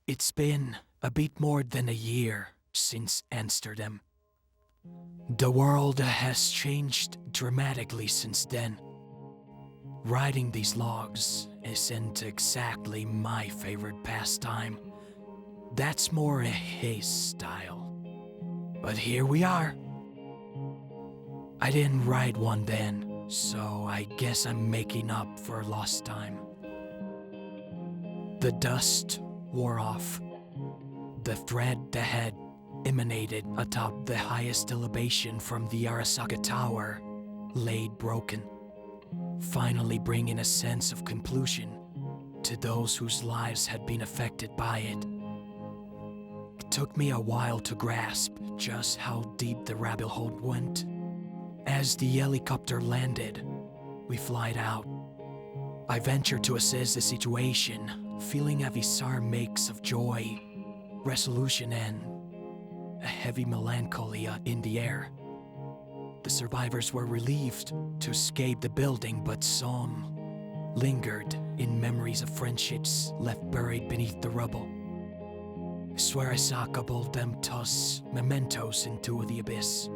It's been a bit more than a year since Amsterdam. The world has changed dramatically since then. Writing these logs isn't exactly my favorite pastime. That's more his style. But here we are. I didn't write one then, so I guess I'm making up for lost time. The dust wore off. The thread that had emanated atop the highest elevation from the Arasaka Tower laid broken, finally bringing a sense of conclusion to those whose lives had been affected by it. It took me a while to grasp just how deep the rabbit hole went. As the helicopter landed, we flied out. I ventured to assess the situation, feeling a bizarre mix of joy, resolution, and a heavy melancholy in the air. The survivors were relieved to escape the building, but some lingered in memories of friendships left buried beneath the rubble. I swear I saw a couple of them toss mementos into the abyss.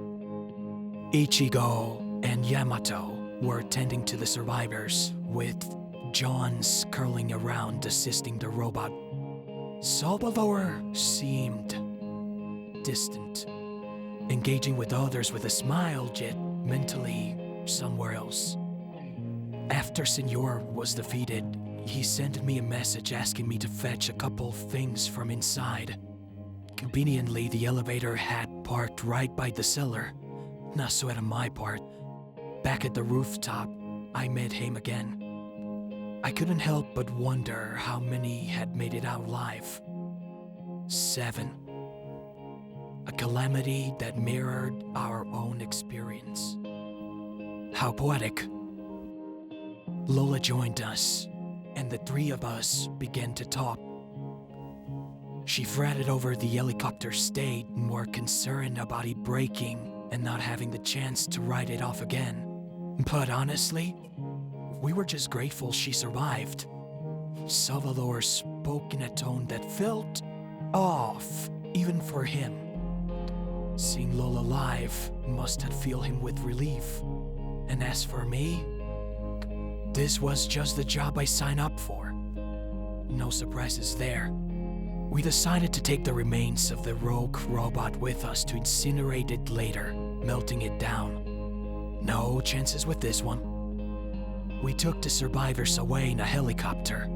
Ichigo and Yamato were attending to the survivors, with Johns curling around assisting the robot. Salvador seemed distant, engaging with others with a smile, yet mentally somewhere else. After SENOR was defeated, he sent me a message asking me to fetch a couple things from inside. Conveniently, the elevator had parked right by the cellar. Not so at my part. Back at the rooftop, I met him again. I couldn't help but wonder how many had made it out alive. 7. A calamity that mirrored our own experience. How poetic. Lola joined us, and the three of us began to talk. She fretted over the helicopter's state, more concerned about it breaking and not having the chance to write it off again. But honestly, we were just grateful she survived. Salvador spoke in a tone that felt off, even for him. Seeing Lola alive must have filled him with relief. And as for me, this was just the job I signed up for. No surprises there. We decided to take the remains of the rogue robot with us to incinerate it later, melting it down. No chances with this one. We took the survivors away in a helicopter.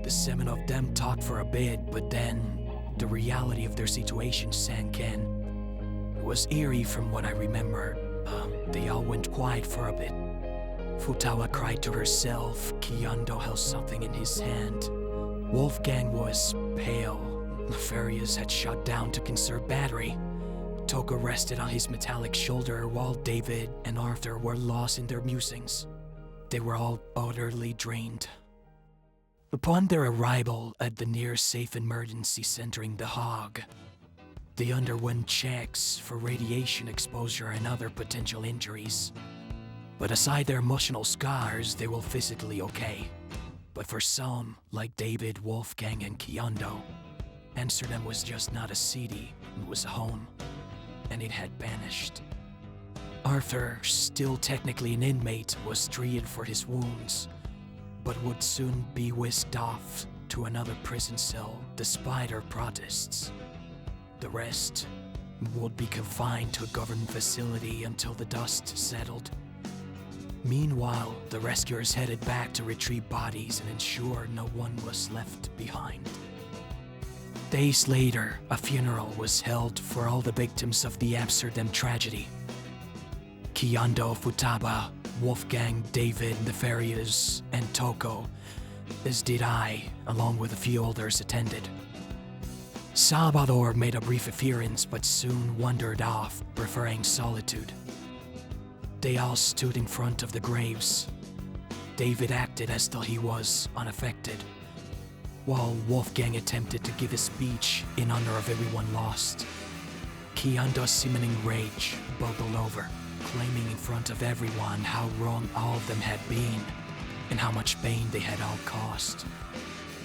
The 7 of them talked for a bit, but then the reality of their situation sank in. It was eerie from what I remember. They all went quiet for a bit. Futawa cried to herself. Kiyondo held something in his hand. Wolfgang was pale. Nefarious had shut down to conserve battery. Toko rested on his metallic shoulder while David and Arthur were lost in their musings. They were all utterly drained. Upon their arrival at the near safe emergency center in The Hog, they underwent checks for radiation exposure and other potential injuries. But aside their emotional scars, they were physically okay. But for some, like David, Wolfgang, and Kiyondo, Amsterdam was just not a city, it was a home, and it had vanished. Arthur, still technically an inmate, was treated for his wounds, but would soon be whisked off to another prison cell despite our protests. The rest would be confined to a government facility until the dust settled. Meanwhile, the rescuers headed back to retrieve bodies and ensure no one was left behind. Days later, a funeral was held for all the victims of the Amsterdam tragedy. Kiyondo, Futaba, Wolfgang, David, Nefarious, and Toko, as did I, along with a few others, attended. Salvador made a brief appearance but soon wandered off, preferring solitude. They all stood in front of the graves. David acted as though he was unaffected, while Wolfgang attempted to give a speech in honor of everyone lost. Kiyondo's summoning rage bubbled over, claiming in front of everyone how wrong all of them had been and how much pain they had all caused.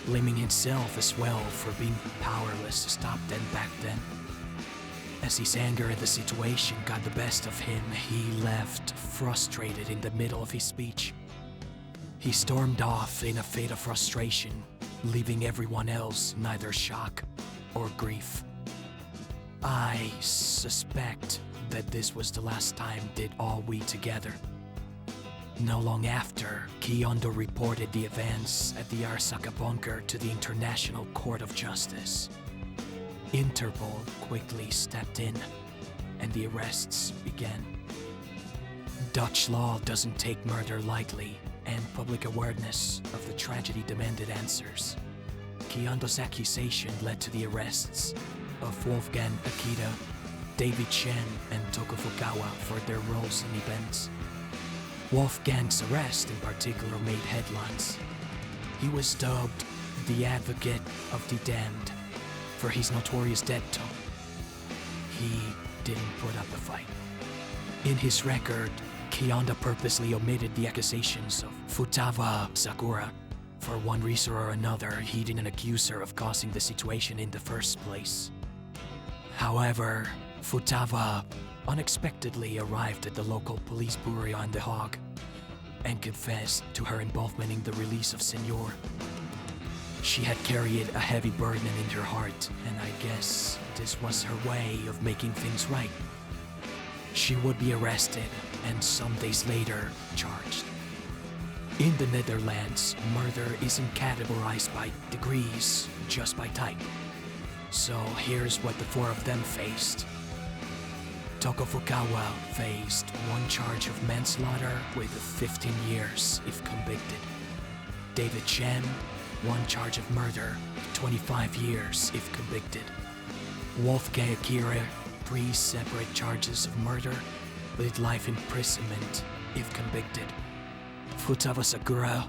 blaming himself as well for being powerless to stop them back then. As his anger at the situation got the best of him, he left frustrated in the middle of his speech. He stormed off in a fit of frustration, leaving everyone else neither shock or grief. I suspect that this was the last time did all we together. No long after, Kiyondo reported the events at the Arasaka bunker to the International Court of Justice. Interpol quickly stepped in, and the arrests began. Dutch law doesn't take murder lightly, and public awareness of the tragedy demanded answers. Kiyondo's accusation led to the arrests of Wolfgang Akita, David Chen, and Toko Fukawa for their roles in events. Wolfgang's arrest in particular made headlines. He was dubbed the Advocate of the Damned for his notorious death toll. He didn't put up a fight. In his record, Kiyondo purposely omitted the accusations of Futaba Sakura. For one reason or another, he didn't accuse her of causing the situation in the first place. However, Futaba unexpectedly arrived at the local police bureau in The Hague and confessed to her involvement in the release of SENOR. She had carried a heavy burden in her heart, and I guess this was her way of making things right. She would be arrested and some days later charged. In the Netherlands, murder isn't categorized by degrees, just by type. So here's what the four of them faced. Toko Fukawa faced one charge of manslaughter with 15 years if convicted. David Chen, one charge of murder, 25 years if convicted. Wolfgang Akira, 3 separate charges of murder with life imprisonment if convicted. Futaba Sakura,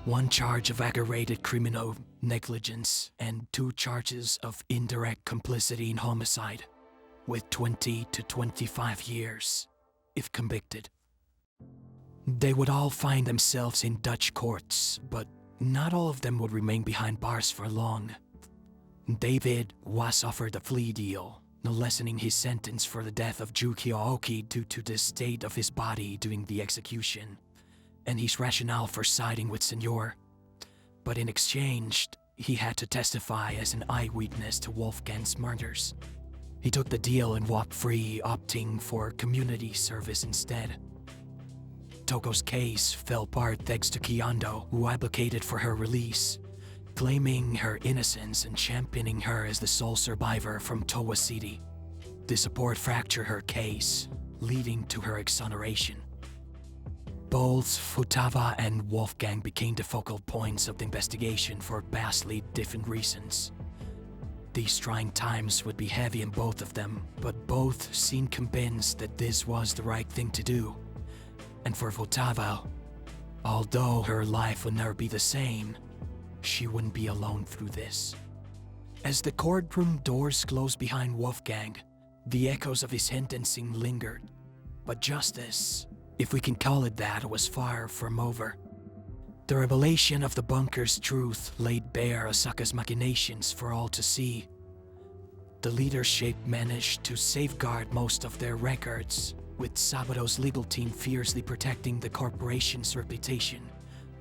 1 charge of aggravated criminal negligence and 2 charges of indirect complicity in homicide with 20 to 25 years if convicted. They would all find themselves in Dutch courts, but not all of them would remain behind bars for long. David was offered a plea deal, lessening his sentence for the death of Jukio Aoki due to the state of his body during the execution, and his rationale for siding with SENOR. But in exchange, he had to testify as an eyewitness to Wolfgang's murders. He took the deal and walked free, opting for community service instead. Toko's case fell apart thanks to Kiyondo, who advocated for her release, claiming her innocence and championing her as the sole survivor from Towa City. The support fractured her case, leading to her exoneration. Both Futaba and Wolfgang became the focal points of the investigation for vastly different reasons. These trying times would be heavy on both of them, but both seemed convinced that this was the right thing to do. And for Futaba, although her life would never be the same, she wouldn't be alone through this. As the courtroom doors closed behind Wolfgang, the echoes of his sentencing lingered. But justice, if we can call it that, was far from over. The revelation of the bunker's truth laid bare Asaka's machinations for all to see. The leadership managed to safeguard most of their records, with Sabado's legal team fiercely protecting the corporation's reputation,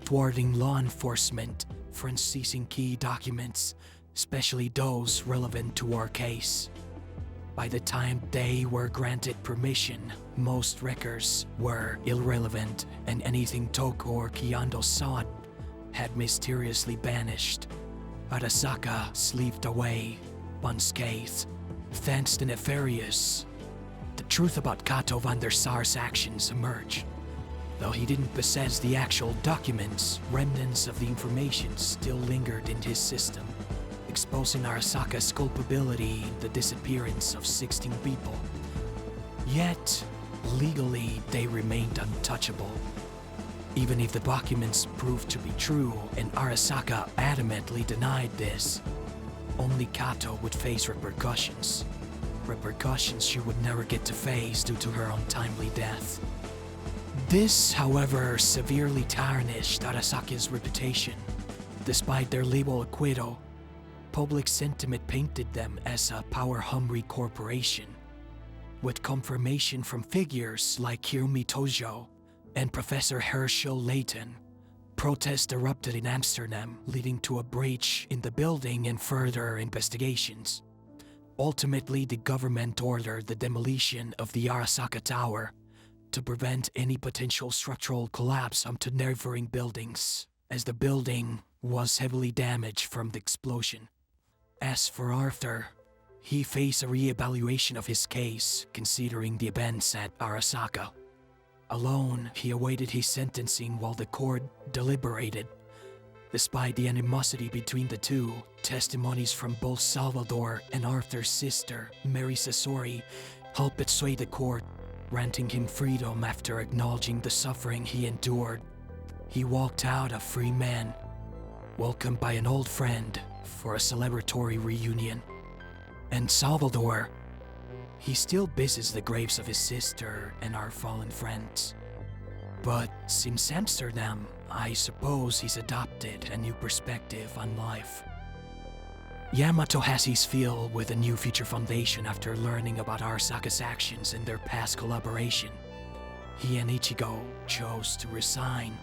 thwarting law enforcement from seizing key documents, especially those relevant to our case. By the time they were granted permission, most records were irrelevant, and anything Toko or Kiyondo sought had mysteriously vanished. Arasaka slipped away, unscathed, thanks to Nefarious. The truth about Kato van der Sar's actions emerged. Though he didn't possess the actual documents, remnants of the information still lingered in his system, exposing Arasaka's culpability in the disappearance of 16 people. Yet, legally, they remained untouchable. Even if the documents proved to be true, and Arasaka adamantly denied this, only Kato would face repercussions. Repercussions she would never get to face due to her untimely death. This, however, severely tarnished Arasaka's reputation. Despite their label acquittal, public sentiment painted them as a power-hungry corporation. With confirmation from figures like Hirumi Tojo and Professor Herschel Layton, protests erupted in Amsterdam, leading to a breach in the building and further investigations. Ultimately, the government ordered the demolition of the Arasaka Tower to prevent any potential structural collapse onto neighboring buildings, as the building was heavily damaged from the explosion. As for Arthur, he faced a re-evaluation of his case, considering the events at Arasaka. Alone, he awaited his sentencing while the court deliberated. Despite the animosity between the two, testimonies from both Salvador and Arthur's sister, Mary Sasori, helped persuade the court, granting him freedom after acknowledging the suffering he endured. He walked out a free man, welcomed by an old friend for a celebratory reunion. And Salvador, he still visits the graves of his sister and our fallen friends. But since Amsterdam, I suppose he's adopted a new perspective on life. Yamato has his fill with a New Future Foundation after learning about Arasaka's actions and their past collaboration. He and Ichigo chose to resign,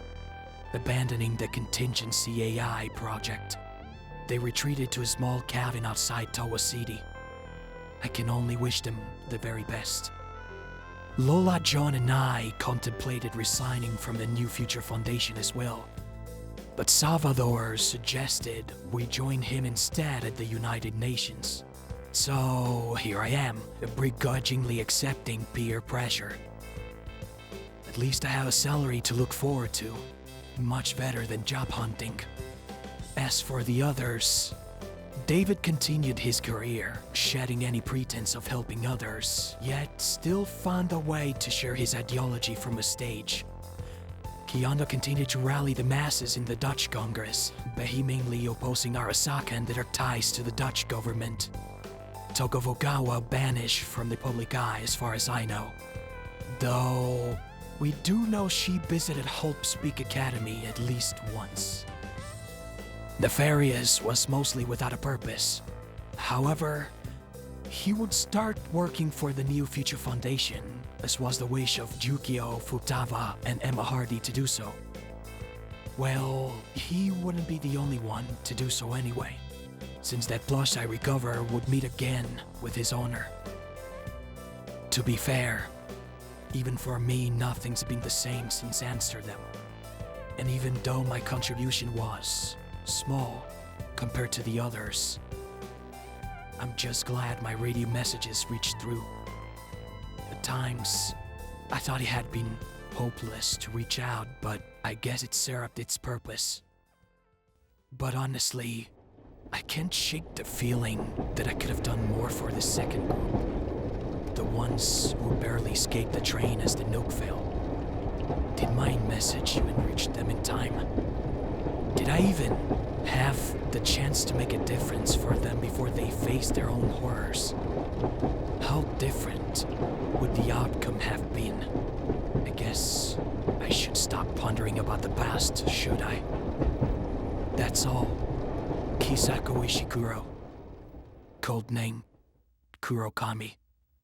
abandoning the contingency AI project. They retreated to a small cabin outside Towa City. I can only wish them the very best. Lola, John, and I contemplated resigning from the New Future Foundation as well, but Salvador suggested we join him instead at the United Nations. So here I am, begrudgingly accepting peer pressure. At least I have a salary to look forward to, much better than job hunting. As for the others, David continued his career, shedding any pretense of helping others, yet still found a way to share his ideology from a stage. Kiyondo continued to rally the masses in the Dutch Congress, vehemently opposing Arasaka and their ties to the Dutch government. Tokugawa banished from the public eye as far as I know. Though, we do know she visited Hope Speak Academy at least once. Nefarious was mostly without a purpose. However, he would start working for the New Future Foundation, as was the wish of Jukio Futaba and Emma Hardy to do so. Well, he wouldn't be the only one to do so anyway, since that plush I recover would meet again with his owner. To be fair, even for me, nothing's been the same since Amsterdam. And even though my contribution was small compared to the others, I'm just glad my radio messages reached through. At times, I thought it had been hopeless to reach out, but I guess it served its purpose. But honestly, I can't shake the feeling that I could have done more for the second group. The ones who barely escaped the train as the nuke fell. Did my message even reach them in time? Did I even have the chance to make a difference for them before they faced their own horrors? How different would the outcome have been? I guess I should stop pondering about the past, should I? That's all. Kisako Ishikuro. Codename Kurokami.